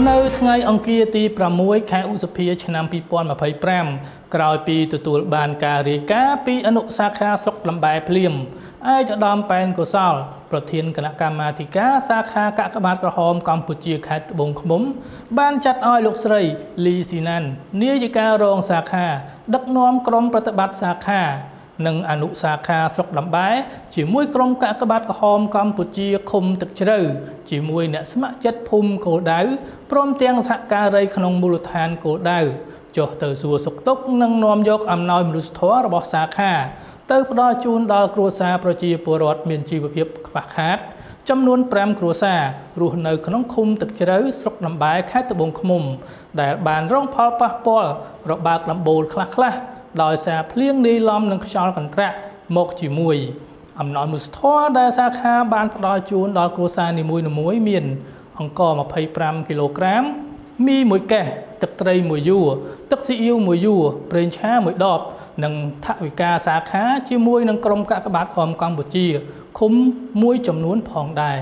នៅថ្ងៃអង្គារទី6 ខែឧសភាឆ្នាំ2025ក្រោយពីទទួលបានការរាយការណ៍ពីអនុសាខាស្រុកលំបែភ្លាមឯកឧត្តមប៉ែនកុសលប្រធានគណៈកម្មាធិការសាខាកាកបាទក្រហមកម្ពុជាខេត្តត្បូងឃ្មុំបានចាត់ឲ្យលោកស្រីលីស៊ីណាន់នាយិការរងសាខាដឹកនាំក្រុមប្រតិបត្តិសាខានិងអនុសាខាស្រុកលំបែជាមួយក្រុមកាកបាទក្រហមកម្ពុជាឃុំទឹកជ្រៅជាមួយអ្នកស្ម័គ្រចិត្តភូមិគោលដៅព្រមទាំងសហការីក្នុងមូលដ្ឋានគោលដៅចុះទៅសួរសុខទុក្ខនិងនាំយកអំណោយមនុស្សធម៌របស់សាខាទៅផ្ដល់ជូនដល់គ្រួសារប្រជាពលរដ្ឋមានជីវភាពខ្វះខាតចំនួន5គ្រួសាររស់នៅក្នុងឃុំទឹកជ្រៅស្រុកលំបែខេត្តត្បូងឃ្មុំដែលបានរងផលប៉ះពាល់របាក់ដំបូលខ្លះៗដោយសារភ្លៀងលាយឡំនឹងខ្យល់កន្ត្រាក់មកជាមួយអំណោយមនុស្សធម៌ដែលសាខាបានផ្ដល់ជូនដល់គ្រួសារនីមួយៗមានអង្ករ25គីឡូក្រាមមី1កេសទឹកត្រី1យួរទឹកស៊ីអ៊ីវ1យួរប្រេងឆា1ដបនិងថវិកាសាខាជាមួយនឹងក្រុមកាកបាទក្រហមកម្ពុជាឃុំមួយចំនួនផងដែរ